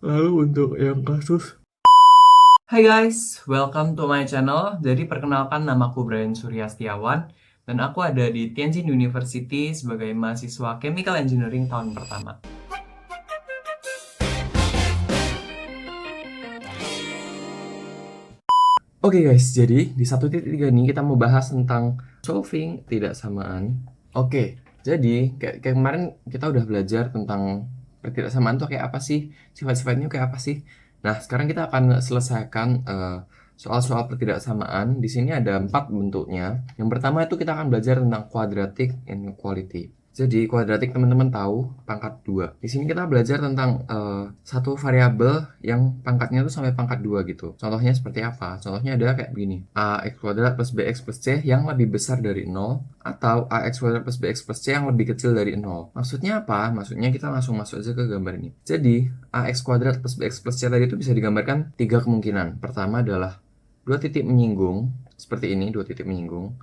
Lalu untuk yang kasus Hai guys, welcome to my channel. Jadi perkenalkan namaku Brian Surya Setiawan dan aku ada di Tianjin University sebagai mahasiswa Chemical Engineering tahun pertama. Oke guys, jadi di 1.3 ini kita mau bahas tentang solving tidak samaan. Oke, jadi kayak kemarin kita udah belajar tentang ketidaksamaan tuh kayak apa sih, sifat-sifatnya kayak apa sih. Nah, sekarang kita akan selesaikan soal-soal ketidaksamaan. Di sini ada 4 bentuknya. Yang pertama itu kita akan belajar tentang quadratic inequality. Jadi kuadratik teman-teman tahu pangkat 2. Di sini kita belajar tentang satu variabel yang pangkatnya tuh sampai pangkat 2 gitu. Contohnya seperti apa? Contohnya ada kayak begini. Ax kuadrat plus bx plus c yang lebih besar dari 0 atau ax kuadrat plus bx plus c yang lebih kecil dari 0. Maksudnya apa? Maksudnya kita langsung masuk aja ke gambar ini. Jadi ax kuadrat plus bx plus c tadi itu bisa digambarkan 3 kemungkinan. Pertama adalah dua titik menyinggung seperti ini, dua titik menyinggung.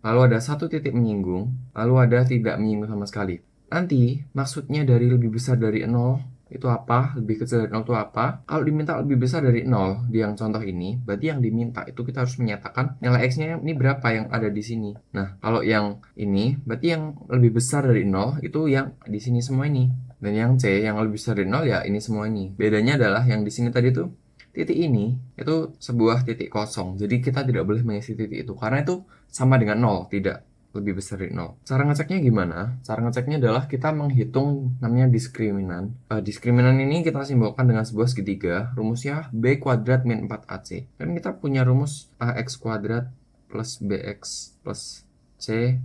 Lalu ada satu titik menyinggung, lalu ada tidak menyinggung sama sekali. Nanti maksudnya dari lebih besar dari 0 itu apa, lebih kecil dari 0 itu apa. Kalau diminta lebih besar dari 0 di yang contoh ini, berarti yang diminta itu kita harus menyatakan nilai x-nya ini berapa yang ada di sini. Nah, kalau yang ini berarti yang lebih besar dari 0 itu yang di sini semua ini. Dan yang C yang lebih besar dari 0 ya ini semua ini. Bedanya adalah yang di sini tadi tuh titik ini itu sebuah titik kosong. Jadi kita tidak boleh mengisi titik itu karena itu sama dengan 0, tidak lebih besar dari 0. Cara ngeceknya gimana? Cara ngeceknya adalah kita menghitung namanya diskriminan. Diskriminan ini kita simbolkan dengan sebuah segitiga. Rumusnya b kuadrat min 4ac. Dan kita punya rumus ax kuadrat plus bx plus c.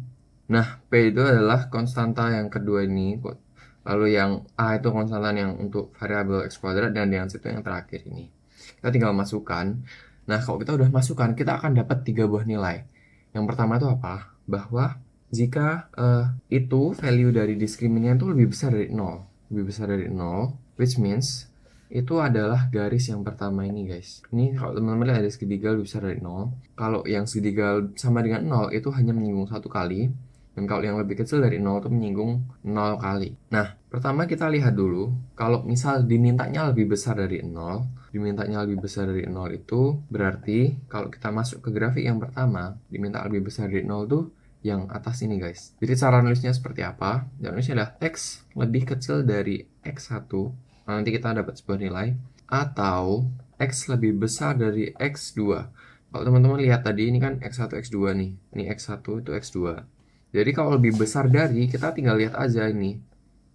Nah, p itu adalah konstanta yang kedua ini. Lalu yang a itu konstanta yang untuk variabel x kuadrat dan yang c itu yang terakhir ini. Kita tinggal masukkan. Nah, kalau kita udah masukkan, kita akan dapat 3 buah nilai. Yang pertama itu apa? Bahwa jika itu value dari diskriminannya itu lebih besar dari 0, lebih besar dari 0, which means itu adalah garis yang pertama ini guys. Ini kalau teman-teman lihat ada segitiga lebih besar dari 0. Kalau yang segitiga sama dengan 0 itu hanya menyinggung satu kali. Dan kalau yang lebih kecil dari 0 itu menyinggung 0 kali. Nah, pertama kita lihat dulu. Kalau misal dimintanya lebih besar dari 0, dimintanya lebih besar dari 0 itu berarti kalau kita masuk ke grafik yang pertama, diminta lebih besar dari 0 tuh yang atas ini guys. Jadi cara nulisnya seperti apa? Cara nulisnya adalah x lebih kecil dari x1. Nah, nanti kita dapat sebuah nilai. Atau x lebih besar dari x2. Kalau teman-teman lihat tadi ini kan x1, x2 nih. Ini x1 itu x2. Jadi kalau lebih besar dari, kita tinggal lihat aja ini.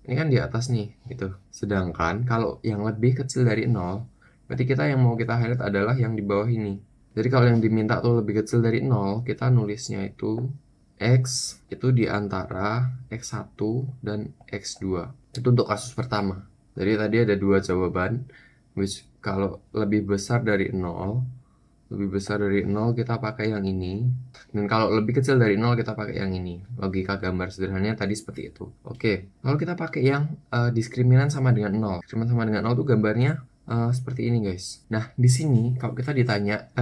Ini kan di atas nih, gitu. Sedangkan kalau yang lebih kecil dari 0, berarti kita yang mau kita highlight adalah yang di bawah ini. Jadi kalau yang diminta tuh lebih kecil dari 0, kita nulisnya itu x itu di antara x1 dan x2. Itu untuk kasus pertama. Jadi tadi ada dua jawaban, which kalau lebih besar dari 0, lebih besar dari 0 kita pakai yang ini, dan kalau lebih kecil dari 0 kita pakai yang ini. Logika gambar sederhananya tadi seperti itu. Oke, lalu kita pakai yang diskriminan sama dengan 0. Diskriminan sama dengan 0 tuh gambarnya seperti ini guys. Nah, di sini kalau kita ditanya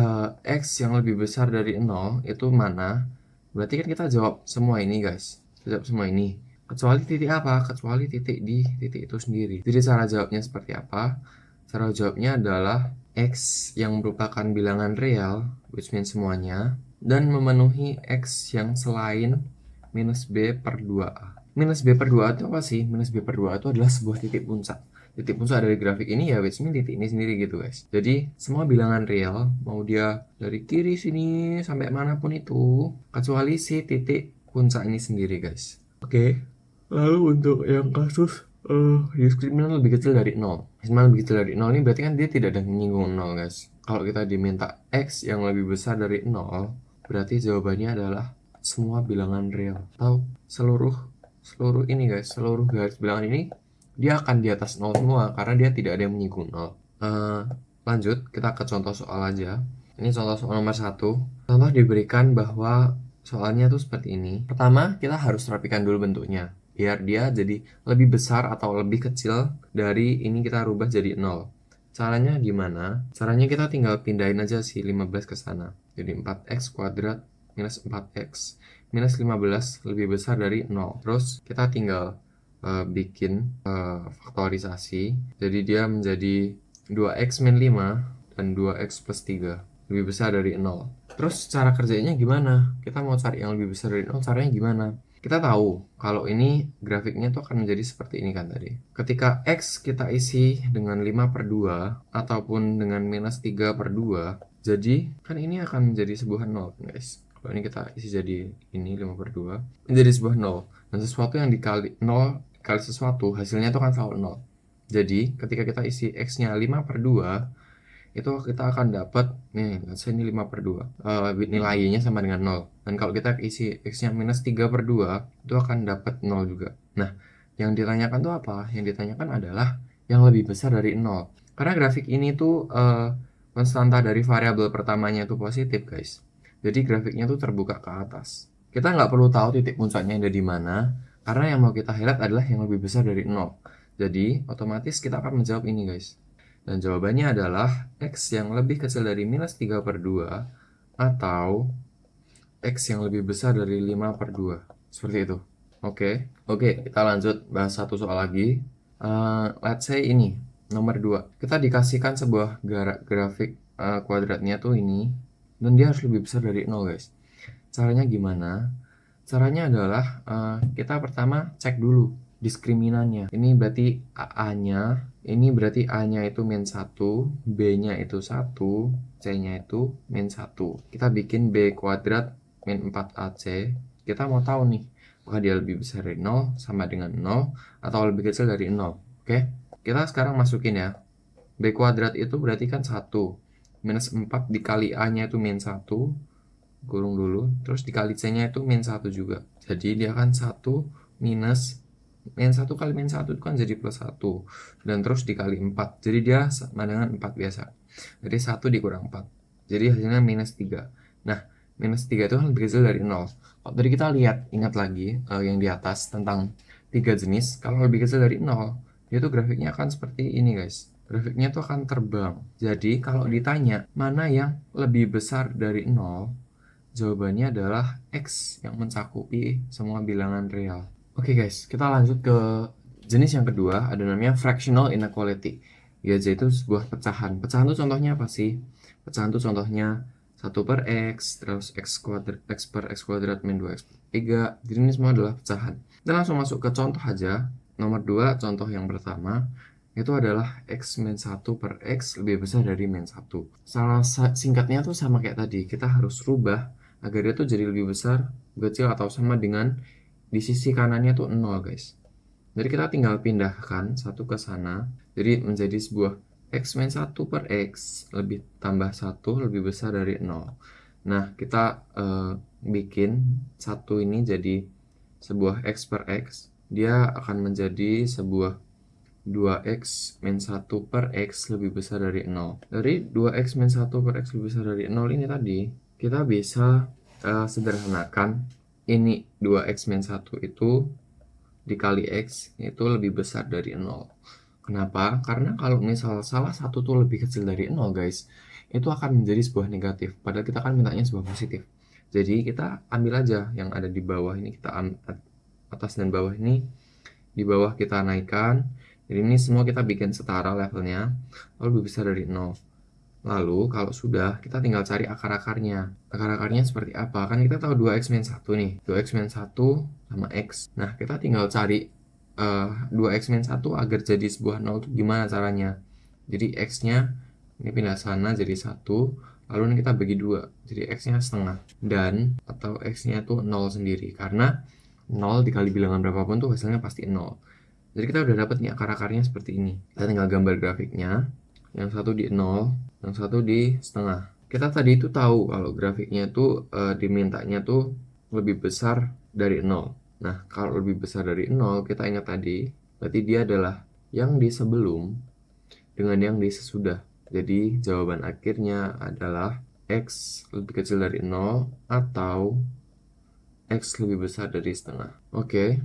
x yang lebih besar dari 0 itu mana, berarti kan kita jawab semua ini guys. Kita jawab semua ini. Kecuali titik apa? Kecuali titik di titik itu sendiri. Jadi cara jawabnya seperti apa? Cara jawabnya adalah x yang merupakan bilangan real, which means semuanya, dan memenuhi x yang selain minus b per 2a. Minus b per 2a itu apa sih? Minus b per 2a itu adalah sebuah titik puncak. Titik puncak dari grafik ini ya which means titik ini sendiri gitu guys. Jadi semua bilangan real, mau dia dari kiri sini sampai manapun itu, kecuali si titik puncak ini sendiri guys. Oke. Lalu untuk yang kasus diskriminan lebih kecil dari 0. Diskriminan lebih kecil dari 0 ini berarti kan dia tidak ada menyinggung 0 guys. Kalau kita diminta x yang lebih besar dari 0, berarti jawabannya adalah semua bilangan real. Atau seluruh ini guys, seluruh garis bilangan ini dia akan di atas 0 semua karena dia tidak ada yang menyinggung 0. Lanjut, kita ke contoh soal aja. Ini contoh soal nomor 1. Contoh diberikan bahwa soalnya tuh seperti ini. Pertama, kita harus rapikan dulu bentuknya biar dia jadi lebih besar atau lebih kecil dari ini kita rubah jadi 0. Caranya gimana? Caranya kita tinggal pindahin aja si 15 ke sana. Jadi 4x kuadrat minus 4x minus 15 lebih besar dari 0. Terus kita tinggal bikin faktorisasi. Jadi dia menjadi 2x min 5 dan 2x plus 3 lebih besar dari 0. Terus cara kerjanya gimana? Kita mau cari yang lebih besar dari 0, caranya gimana? Kita tahu kalau ini grafiknya tuh akan menjadi seperti ini kan tadi. Ketika X kita isi dengan 5/2 ataupun dengan minus 3/2, jadi kan ini akan menjadi sebuah 0 guys. Kalau ini kita isi jadi ini 5/2, menjadi sebuah 0. Dan sesuatu yang dikali 0 kali sesuatu, hasilnya itu kan selalu 0. Jadi ketika kita isi X-nya 5/2, itu kita akan dapat nih, ini 5/2, nilainya sama dengan 0. Dan kalau kita isi X-nya minus 3/2, itu akan dapat 0 juga. Nah, yang ditanyakan tuh apa? Yang ditanyakan adalah yang lebih besar dari 0. Karena grafik ini tuh konstanta dari variabel pertamanya itu positif guys. Jadi grafiknya tuh terbuka ke atas. Kita nggak perlu tahu titik puncaknya ada di mana, karena yang mau kita highlight adalah yang lebih besar dari 0. Jadi otomatis kita akan menjawab ini guys. Dan jawabannya adalah X yang lebih kecil dari minus 3/2 atau X yang lebih besar dari 5/2. Seperti itu. Oke, kita lanjut bahas satu soal lagi. Let's say ini, nomor 2. Kita dikasihkan sebuah grafik kuadratnya tuh ini, dan dia harus lebih besar dari 0 guys. Caranya gimana? Caranya adalah kita pertama cek dulu diskriminannya. Ini berarti A-nya, ini berarti A-nya itu min 1, B-nya itu 1, C-nya itu min 1. Kita bikin B kuadrat min 4AC. Kita mau tahu nih, apakah dia lebih besar dari 0, sama dengan 0, atau lebih kecil dari 0. Oke? Kita sekarang masukin ya. B kuadrat itu berarti kan 1. Minus 4 dikali A-nya itu min 1, gulung dulu, terus dikali C-nya itu min 1 juga. Jadi dia kan 1 minus min 1 kali min 1 itu kan jadi plus 1, dan terus dikali 4, jadi dia sama dengan 4 biasa. Jadi 1 dikurang 4, jadi hasilnya minus 3. Nah, minus 3 itu kan lebih kecil dari 0. Kalau tadi kita lihat, ingat lagi yang di atas tentang 3 jenis, kalau lebih kecil dari 0, dia tuh grafiknya akan seperti ini guys. Grafiknya tuh akan terbang. Jadi kalau ditanya mana yang lebih besar dari 0, jawabannya adalah X yang mencakupi semua bilangan real. Oke guys, kita lanjut ke jenis yang kedua, ada namanya fractional inequality, yaitu sebuah pecahan. Pecahan itu contohnya apa sih? Pecahan itu contohnya 1/x, terus x per x kuadrat min 2x per 3. Jadi ini semua adalah pecahan. Kita langsung masuk ke contoh aja. Nomor 2, contoh yang pertama, itu adalah x min 1 per x lebih besar dari min 1. Salah singkatnya tuh sama kayak tadi, kita harus rubah agar dia tuh jadi lebih besar, kecil, atau sama dengan di sisi kanannya tuh 0 guys. Jadi kita tinggal pindahkan satu ke sana, jadi menjadi sebuah x min 1 per x lebih tambah 1 lebih besar dari 0. Nah, kita bikin satu ini jadi sebuah x per x, dia akan menjadi sebuah 2x min 1 per x lebih besar dari 0. Dari 2x min 1 per x lebih besar dari 0 ini tadi, kita bisa sederhanakan ini 2x min 1 itu dikali x itu lebih besar dari 0. Kenapa? Karena kalau misal salah satu tuh lebih kecil dari 0 guys, itu akan menjadi sebuah negatif, padahal kita kan mintanya sebuah positif. Jadi kita ambil aja yang ada di bawah ini, kita atas dan bawah ini, di bawah kita naikkan. Jadi ini semua kita bikin setara levelnya, lalu lebih besar dari 0. Lalu kalau sudah, kita tinggal cari akar-akarnya. Akar-akarnya seperti apa? Kan kita tahu 2x min 1 nih. 2x min 1 sama x. Nah, kita tinggal cari 2x min 1 agar jadi sebuah 0 itu gimana caranya. Jadi x-nya ini pindah sana jadi 1. Lalu ini kita bagi 2. Jadi x-nya setengah. Dan atau x-nya itu 0 sendiri. Karena 0 dikali bilangan berapapun tuh hasilnya pasti 0. Jadi kita udah dapat nih akar-akarnya seperti ini. Kita tinggal gambar grafiknya. Yang satu di 0, yang satu di setengah. Kita tadi itu tahu kalau grafiknya tuh dimintanya tuh lebih besar dari 0. Nah, kalau lebih besar dari 0, kita ingat tadi, berarti dia adalah yang di sebelum dengan yang di sesudah. Jadi jawaban akhirnya adalah x lebih kecil dari 0 atau x lebih besar dari setengah. Oke.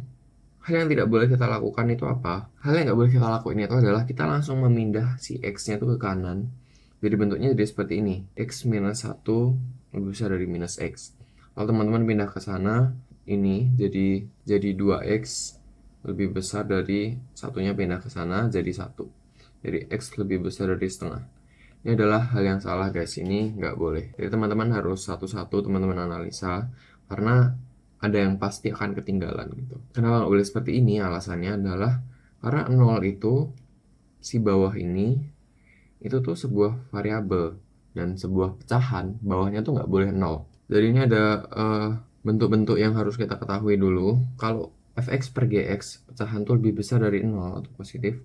Hal yang tidak boleh kita lakukan itu apa? Hal yang nggak boleh kita lakukan itu adalah kita langsung memindah si x-nya tuh ke kanan. Jadi bentuknya jadi seperti ini. X minus 1 lebih besar dari minus x. Kalau teman-teman pindah ke sana, ini jadi 2x lebih besar dari satunya pindah ke sana jadi 1. Jadi X lebih besar dari setengah. Ini adalah hal yang salah guys, ini nggak boleh. Jadi teman-teman harus satu-satu teman-teman analisa, karena ada yang pasti akan ketinggalan gitu. Kenapa nggak boleh seperti ini? Alasannya adalah karena 0 itu, si bawah ini, itu tuh sebuah variabel. Dan sebuah pecahan, bawahnya tuh nggak boleh 0. Jadi ini ada bentuk-bentuk yang harus kita ketahui dulu. Kalau fx per gx, pecahan tuh lebih besar dari 0 atau positif,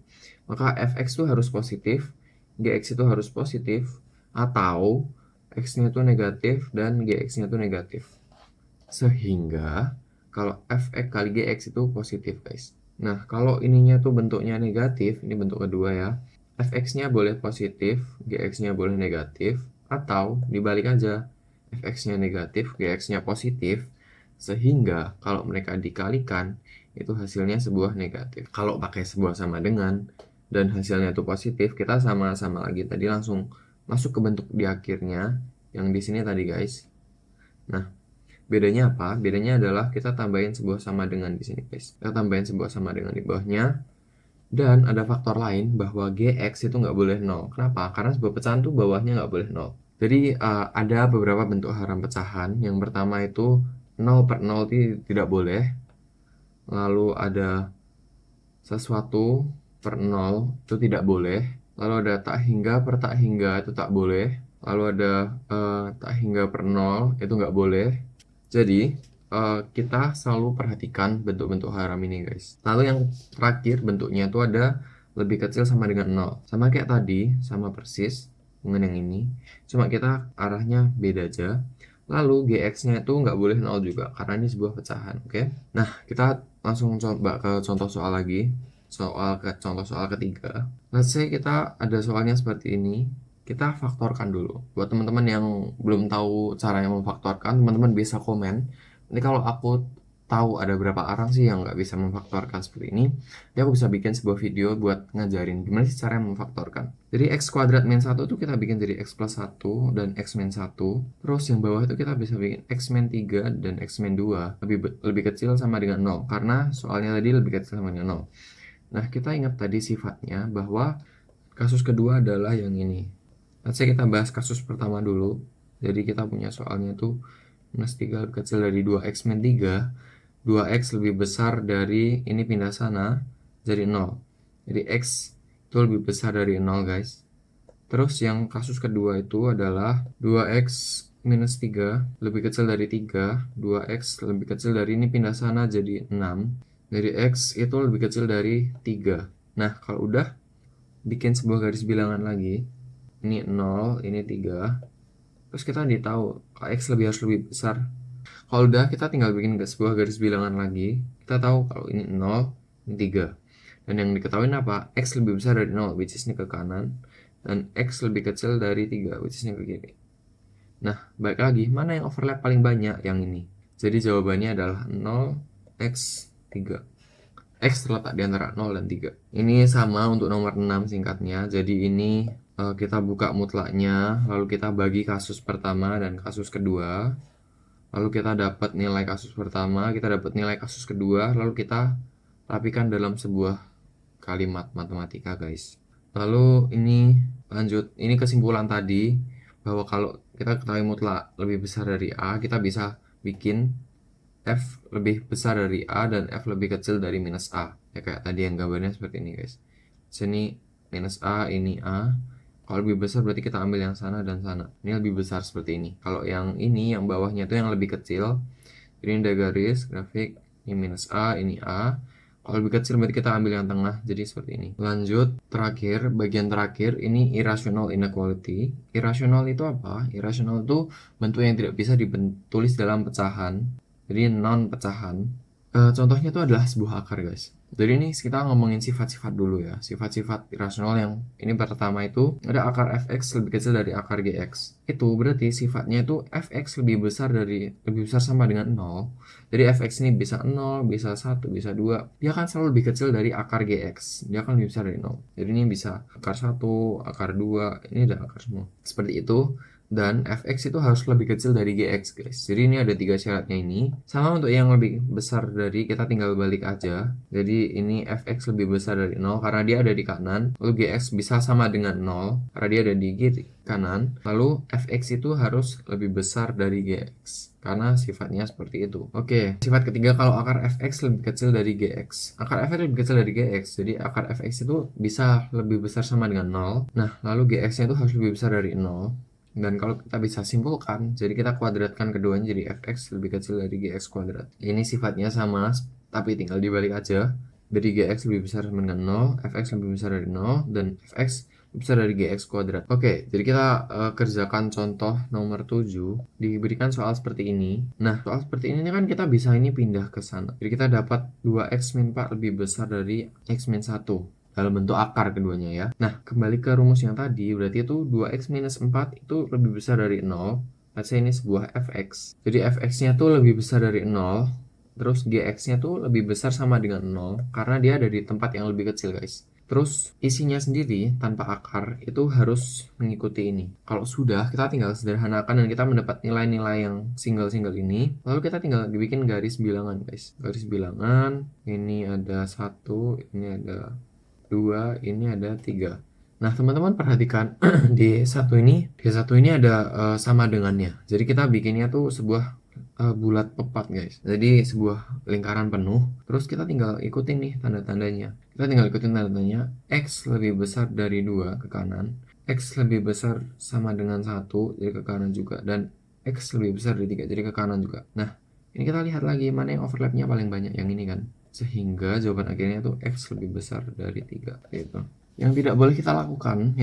maka fx tuh harus positif, gx itu harus positif, atau x-nya itu negatif dan gx-nya itu negatif. Sehingga kalau fx kali gx itu positif guys. Nah kalau ininya tuh bentuknya negatif, ini bentuk kedua ya, fx-nya boleh positif, gx-nya boleh negatif, atau dibalik aja, fx-nya negatif, gx-nya positif, sehingga kalau mereka dikalikan itu hasilnya sebuah negatif. Kalau pakai sebuah sama dengan dan hasilnya itu positif, kita sama-sama lagi tadi langsung masuk ke bentuk di akhirnya yang di sini tadi guys. Nah, bedanya apa? Bedanya adalah kita tambahin sebuah sama dengan di sini guys. Kita tambahin sebuah sama dengan di bawahnya. Dan ada faktor lain bahwa gx itu nggak boleh 0. Kenapa? Karena sebuah pecahan tuh bawahnya nggak boleh 0. Jadi ada beberapa bentuk haram pecahan. Yang pertama itu 0 per 0 itu tidak boleh. Lalu ada sesuatu per 0 itu tidak boleh. Lalu ada tak hingga per tak hingga itu tak boleh. Lalu ada tak hingga per 0 itu nggak boleh. Jadi kita selalu perhatikan bentuk-bentuk haram ini guys. Lalu yang terakhir bentuknya itu ada lebih kecil sama dengan 0. Sama kayak tadi, sama persis dengan yang ini. Cuma kita arahnya beda aja. Lalu gx-nya itu nggak boleh 0 juga, karena ini sebuah pecahan, oke? Nah, kita langsung coba ke contoh soal lagi. Contoh soal ketiga. Let's say kita ada soalnya seperti ini. Kita faktorkan dulu. Buat teman-teman yang belum tahu caranya memfaktorkan, teman-teman bisa komen. Nanti kalau aku tahu ada berapa orang sih yang nggak bisa memfaktorkan seperti ini, jadi aku bisa bikin sebuah video buat ngajarin gimana sih cara memfaktorkan. Jadi x kuadrat min 1 tuh kita bikin jadi x plus 1 dan x min 1. Terus yang bawah itu kita bisa bikin x min 3 dan x min 2 lebih kecil sama dengan 0, karena soalnya tadi lebih kecil sama dengan 0. Nah, kita ingat tadi sifatnya bahwa kasus kedua adalah yang ini. Let's say kita bahas kasus pertama dulu. Jadi kita punya soalnya tuh minus 3 lebih kecil dari 2x min 3. 2x lebih besar dari, ini pindah sana, jadi 0. Jadi x itu lebih besar dari 0 guys. Terus yang kasus kedua itu adalah 2x minus 3 lebih kecil dari 3. 2x lebih kecil dari, ini pindah sana jadi 6. Jadi x itu lebih kecil dari 3. Nah kalau udah bikin sebuah garis bilangan lagi, ini 0, ini 3. Terus kita tahu x harus lebih besar. Kalau udah, kita tinggal bikin sebuah garis bilangan lagi. Kita tahu kalau ini 0, ini 3. Dan yang diketahui apa? X lebih besar dari 0, which is ini ke kanan. Dan X lebih kecil dari 3, which is ini ke kiri. Nah, balik lagi, mana yang overlap paling banyak? Yang ini. Jadi jawabannya adalah 0, X, 3. X terletak di antara 0 dan 3. Ini sama untuk nomor 6 singkatnya. Jadi ini kita buka mutlaknya, lalu kita bagi kasus pertama dan kasus kedua. Lalu kita dapat nilai kasus pertama, kita dapat nilai kasus kedua, lalu kita rapikan dalam sebuah kalimat matematika guys. Lalu ini lanjut, ini kesimpulan tadi bahwa kalau kita ketahui mutlak lebih besar dari A, kita bisa bikin F lebih besar dari A dan F lebih kecil dari minus A. Ya kayak tadi yang gambarnya seperti ini guys. Sini minus A, ini A. Kalau lebih besar berarti kita ambil yang sana dan sana. Ini lebih besar seperti ini. Kalau yang ini, yang bawahnya itu yang lebih kecil. Jadi ini ada garis, grafik. Ini minus A, ini A. Kalau lebih kecil berarti kita ambil yang tengah. Jadi seperti ini. Lanjut, terakhir, bagian terakhir. Ini irrational inequality. Irrational itu apa? Irrational itu bentuk yang tidak bisa ditulis dalam pecahan. Jadi non pecahan. Contohnya itu adalah sebuah akar guys. Jadi ini kita ngomongin sifat-sifat dulu ya. Sifat-sifat irasional yang ini pertama itu ada akar fx lebih kecil dari akar gx. Itu berarti sifatnya itu fx lebih besar sama dengan 0. Jadi fx ini bisa 0, bisa 1, bisa 2. Dia akan selalu lebih kecil dari akar gx. Dia akan lebih besar dari 0. Jadi ini bisa akar 1, akar 2, ini ada akar semua. Seperti itu. dan fx itu harus lebih kecil dari gx guys. Jadi ini ada 3 syaratnya ini. Sama untuk yang lebih besar dari, kita tinggal balik aja. Jadi ini fx lebih besar dari 0 karena dia ada di kanan, lalu gx bisa sama dengan 0 karena dia ada di kiri kanan, lalu fx itu harus lebih besar dari gx karena sifatnya seperti itu. Oke, sifat ketiga, kalau akar fx lebih kecil dari gx. Akar fx lebih kecil dari gx, jadi akar fx itu bisa lebih besar sama dengan 0. Nah, lalu gx-nya itu harus lebih besar dari 0. Dan kalau kita bisa simpulkan, jadi kita kuadratkan keduanya jadi fx lebih kecil dari gx kuadrat. Ini sifatnya sama, tapi tinggal dibalik aja. Jadi gx lebih besar sama dengan 0, fx lebih besar dari 0, dan fx lebih besar dari gx kuadrat. Oke, jadi kita kerjakan contoh nomor 7. Diberikan soal seperti ini. Nah, soal seperti ini kan kita bisa ini pindah ke sana. Jadi kita dapat 2x min 4 lebih besar dari x min 1. Dalam bentuk akar keduanya ya. Nah, kembali ke rumus yang tadi, berarti itu 2x minus 4 itu lebih besar dari 0. Let's say ini sebuah fx. Jadi fx-nya tuh lebih besar dari 0, terus gx-nya tuh lebih besar sama dengan 0, karena dia ada di tempat yang lebih kecil guys. Terus isinya sendiri tanpa akar itu harus mengikuti ini. Kalau sudah, kita tinggal sederhanakan dan kita mendapat nilai-nilai yang single-single ini. Lalu kita tinggal bikin garis bilangan guys. Garis bilangan, ini ada 1, ini ada 2, ini ada 3. Nah, teman-teman perhatikan di satu ini ada sama dengannya. Jadi kita bikinnya tuh sebuah bulat pepat guys. Jadi sebuah lingkaran penuh. Terus kita tinggal ikutin nih tanda-tandanya. Kita tinggal ikutin tanda-tandanya. X lebih besar dari 2 ke kanan. X lebih besar sama dengan 1, jadi ke kanan juga. Dan X lebih besar dari 3, jadi ke kanan juga. Nah, ini kita lihat lagi mana yang overlapnya paling banyak, yang ini kan. Sehingga jawaban akhirnya tuh X lebih besar dari 3 gitu. Yang tidak boleh kita lakukan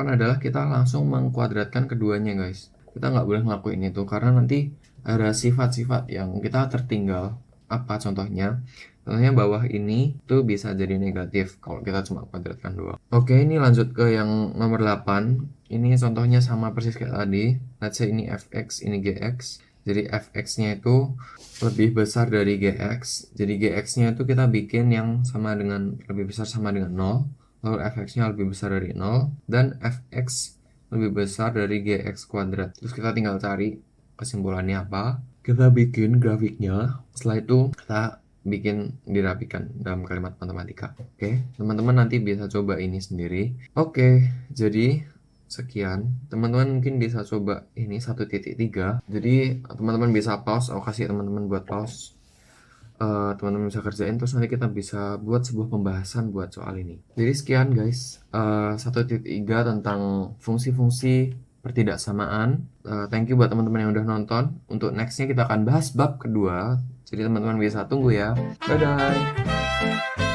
adalah kita langsung mengkuadratkan keduanya guys. Kita nggak boleh ngelakuin itu karena nanti ada sifat-sifat yang kita tertinggal. Apa contohnya? Contohnya bawah ini tuh bisa jadi negatif kalau kita cuma kuadratkan doang. Oke, ini lanjut ke yang nomor 8. Ini contohnya sama persis kayak tadi. Let's say ini fx, ini gx. Jadi fx-nya itu lebih besar dari gx. Jadi gx-nya itu kita bikin yang sama dengan, lebih besar sama dengan 0. Lalu fx-nya lebih besar dari 0. Dan fx lebih besar dari gx kuadrat. Terus kita tinggal cari kesimpulannya apa. Kita bikin grafiknya. Setelah itu kita bikin dirapikan dalam kalimat matematika. Oke, teman-teman nanti bisa coba ini sendiri. Oke, jadi sekian. Teman-teman mungkin bisa coba ini 1.3. Jadi teman-teman bisa pause. Aku kasih teman-teman buat pause. Teman-teman bisa kerjain, terus nanti kita bisa buat sebuah pembahasan buat soal ini. Jadi sekian guys, 1.3 tentang fungsi-fungsi pertidaksamaan. Thank you buat teman-teman yang udah nonton. Untuk nextnya kita akan bahas bab kedua. Jadi teman-teman bisa tunggu ya. Bye-bye.